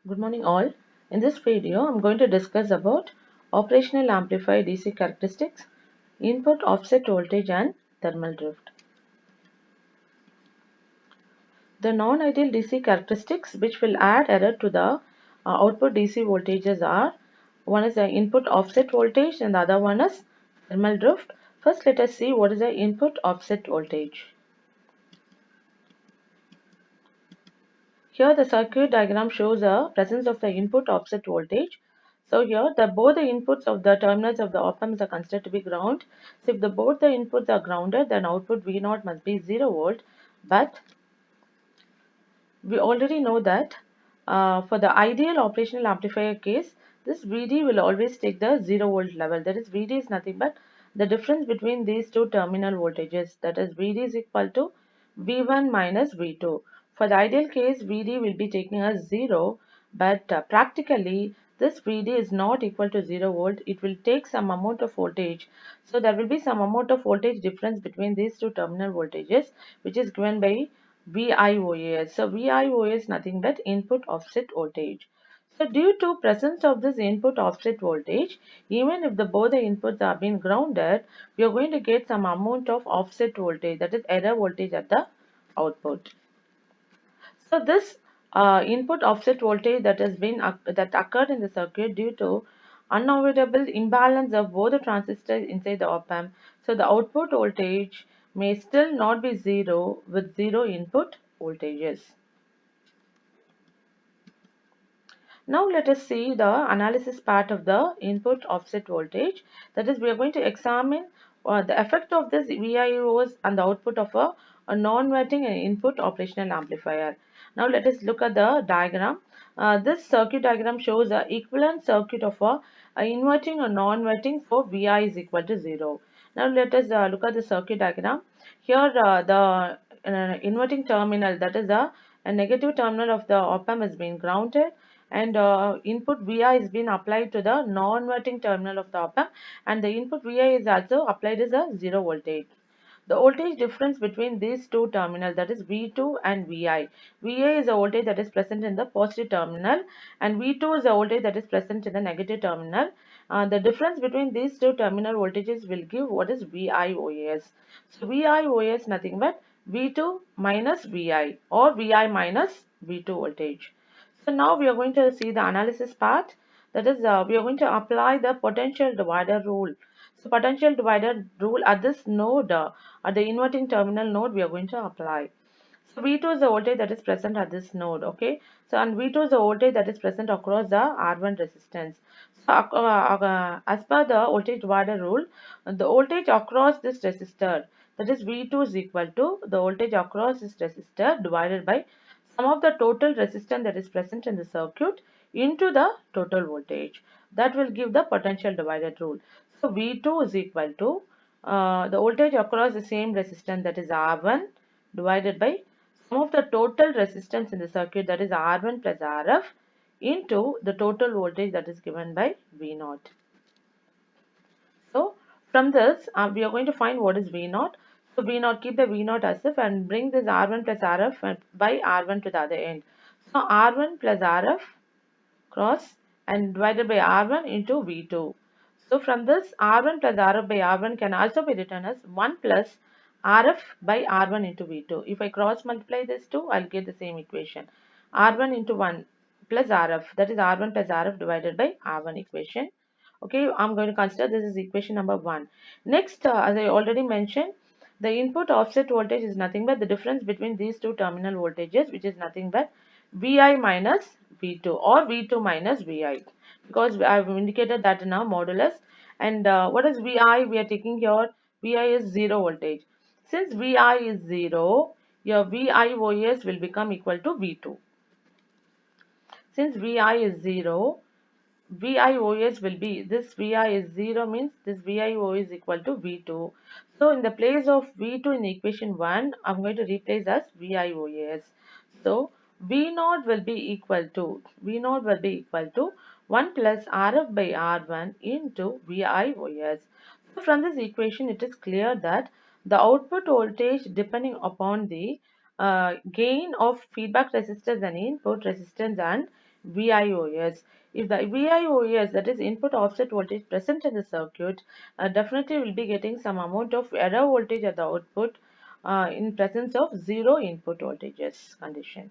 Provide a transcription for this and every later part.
Good morning all. In this video, I'm going to discuss about operational amplifier DC characteristics, input offset voltage and thermal drift. The non-ideal DC characteristics which will add error to the output DC voltages are, one is the input offset voltage and the other one is thermal drift. First let us see what is the input offset voltage. Here the circuit diagram shows the presence of the input offset voltage. So here both the inputs of the terminals of the op-amps are considered to be ground. So if both the inputs are grounded, then output V0 must be 0 volt. But we already know that for the ideal operational amplifier case, this VD will always take the 0 volt level. That is, VD is nothing but the difference between these two terminal voltages. That is, VD is equal to V1 minus V2. For the ideal case, VD will be taking as 0, but practically this VD is not equal to 0 volt. It will take some amount of voltage. So there will be some amount of voltage difference between these two terminal voltages, which is given by VIOAS. So VIOAS is nothing but input offset voltage. So due to presence of this input offset voltage, even if both the inputs are being grounded, we are going to get some amount of offset voltage, that is error voltage at the output. So this input offset voltage that occurred in the circuit due to unavoidable imbalance of both the transistors inside the op-amp. So the output voltage may still not be zero with zero input voltages. Now let us see the analysis part of the input offset voltage. That is, we are going to examine the effect of this VIOs on the output of a non-inverting input operational amplifier. Now let us look at the diagram. This circuit diagram shows an equivalent circuit of a inverting or non-inverting for Vi is equal to 0. Now let us look at the circuit diagram. Here the inverting terminal, that is a negative terminal of the op-amp, is being grounded, and input Vi is being applied to the non-inverting terminal of the op-amp, and the input Vi is also applied as a 0 voltage. The voltage difference between these two terminals, that is V2 and Vi. Vi is a voltage that is present in the positive terminal, and V2 is a voltage that is present in the negative terminal. The difference between these two terminal voltages will give what is VIOAS. So VIOAS nothing but V2 minus Vi, or Vi minus V2 voltage. So now we are going to see the analysis part. That is, we are going to apply the potential divider rule. So potential divider rule at this node, at the inverting terminal node, we are going to apply. So V2 is the voltage that is present at this node, okay? So and V2 is the voltage that is present across the R1 resistance. So as per the voltage divider rule, the voltage across this resistor, that is V2 is equal to the voltage across this resistor divided by sum of the total resistance that is present in the circuit into the total voltage. That will give the potential divider rule. So V2 is equal to the voltage across the same resistance, that is R1, divided by sum of the total resistance in the circuit, that is R1 plus Rf, into the total voltage that is given by V0. So from this we are going to find what is V0. So V0, keep the V0 as if and bring this R1 plus Rf by R1 to the other end. So R1 plus Rf cross and divided by R1 into V2. So from this R1 plus Rf by R1 can also be written as 1 plus Rf by R1 into V2. If I cross multiply this two, I'll get the same equation. R1 into 1 plus Rf, that is R1 plus Rf divided by R1 equation. Okay, I'm going to consider this is equation number 1. Next, as I already mentioned, the input offset voltage is nothing but the difference between these two terminal voltages, which is nothing but Vi minus V2 or V2 minus Vi, because I have indicated that in our modulus. And what is Vi? We are taking here Vi is 0 voltage. Since Vi is 0, your VIOS will become equal to V2. Since Vi is 0, VIOS will be, this Vi is 0 means this VIO is equal to V2. So in the place of V2 in equation 1, I'm going to replace as VIOS. So V0 will be equal to 1 plus Rf by R1 into VIOS. So from this equation, it is clear that the output voltage depending upon the gain of feedback resistance and input resistance and VIOS. If the VIOS, that is input offset voltage present in the circuit, definitely will be getting some amount of error voltage at the output in presence of zero input voltages condition.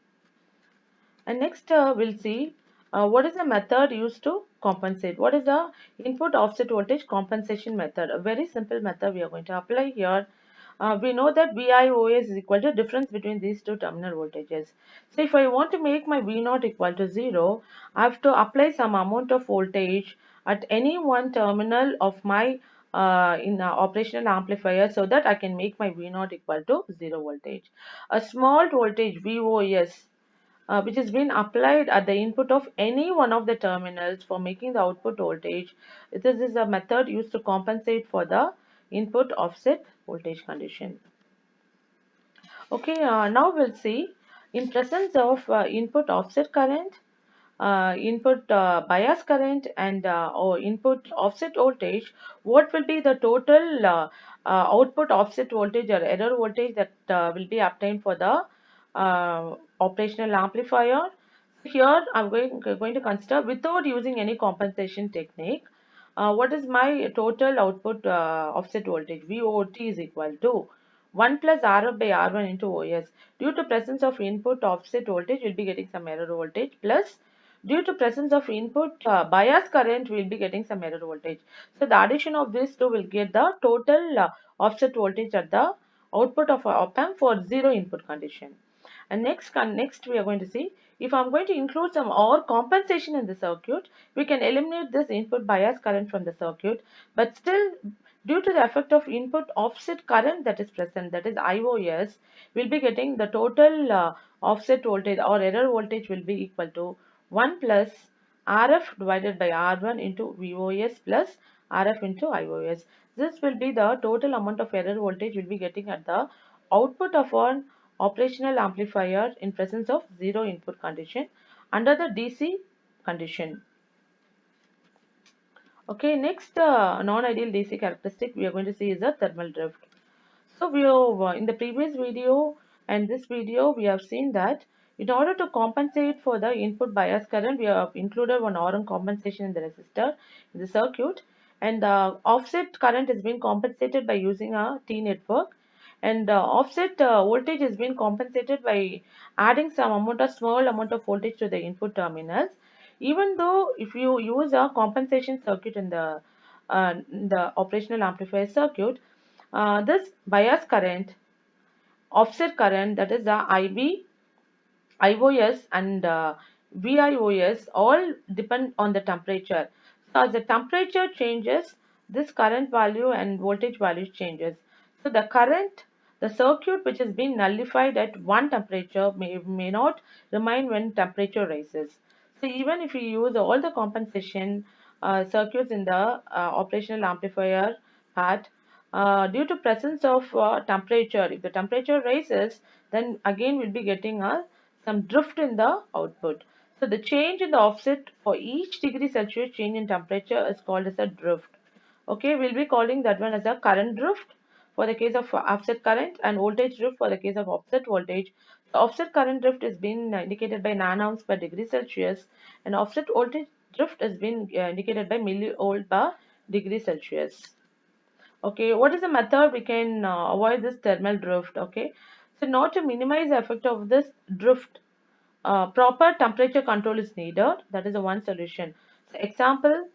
And next we'll see what is the method used to compensate. What is the input offset voltage compensation method? A very simple method we are going to apply here. We know that VIOS is equal to difference between these two terminal voltages. So if I want to make my V0 equal to 0, I have to apply some amount of voltage at any one terminal of my operational amplifier so that I can make my V0 equal to 0 voltage. A small voltage VOS which has been applied at the input of any one of the terminals for making the output voltage. This is a method used to compensate for the input offset voltage condition. Okay, now we'll see in presence of input offset current, input bias current and or input offset voltage, what will be the total output offset voltage or error voltage that will be obtained for the operational amplifier. Here I'm going to consider without using any compensation technique. What is my total output offset voltage? VOT is equal to 1 plus RF by R1 into OS. Due to presence of input offset voltage, we'll be getting some error voltage, plus due to presence of input bias current, we'll be getting some error voltage. So the addition of these two will get the total offset voltage at the output of our op amp for zero input condition. And next we are going to see if I'm going to include some OR compensation in the circuit, we can eliminate this input bias current from the circuit, but still due to the effect of input offset current that is present, that is IOS, we'll be getting the total offset voltage or error voltage will be equal to 1 plus RF divided by R1 into VOS plus RF into IOS. This will be the total amount of error voltage we'll be getting at the output of an operational amplifier in presence of zero input condition under the DC condition. Okay, next non-ideal DC characteristic we are going to see is the thermal drift. So we have in the previous video and this video we have seen that in order to compensate for the input bias current, we have included one Rn compensation in the resistor in the circuit, and the offset current is being compensated by using a T network, and offset voltage is being compensated by adding some amount of small amount of voltage to the input terminals. Even though if you use a compensation circuit in the operational amplifier circuit, this bias current, offset current, that is the IB, IOS and VIOS all depend on the temperature. So as the temperature changes, this current value and voltage value changes. So the current, the circuit which has been nullified at one temperature may not remain when temperature rises. So even if you use all the compensation circuits in the operational amplifier part, due to presence of temperature, if the temperature rises, then again we'll be getting a some drift in the output. So the change in the offset for each degree Celsius change in temperature is called as a drift. Okay, we'll be calling that one as a current drift for the case of offset current and voltage drift for the case of offset voltage. The offset current drift is being indicated by nanoamps per degree Celsius, and offset voltage drift has been indicated by millivolt per degree Celsius. Okay, what is the method we can avoid this thermal drift? Okay, so not to minimize the effect of this drift, proper temperature control is needed. That is the one solution. So example,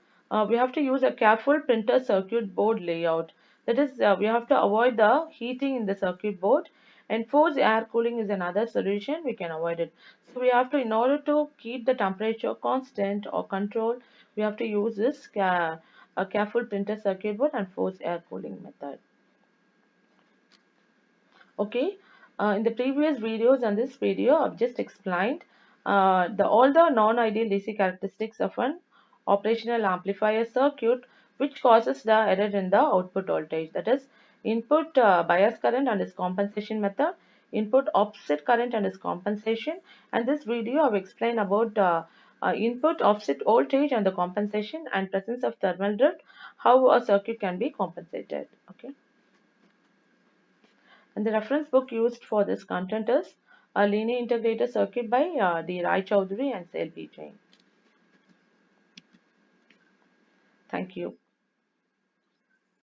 we have to use a careful printer circuit board layout. That is, we have to avoid the heating in the circuit board, and forced air cooling is another solution. We can avoid it. So we have to, in order to keep the temperature constant or control, we have to use this a careful printer circuit board and forced air cooling method. Okay, in the previous videos and this video I've just explained the all the non-ideal DC characteristics of an operational amplifier circuit which causes the error in the output voltage, that is input bias current and its compensation method, input offset current and its compensation, and this video I've explained about input offset voltage and the compensation and presence of thermal drift, how a circuit can be compensated. Okay. And the reference book used for this content is a linear integrated circuit by the Rai Chaudhuri and Selvi Jain. Thank you.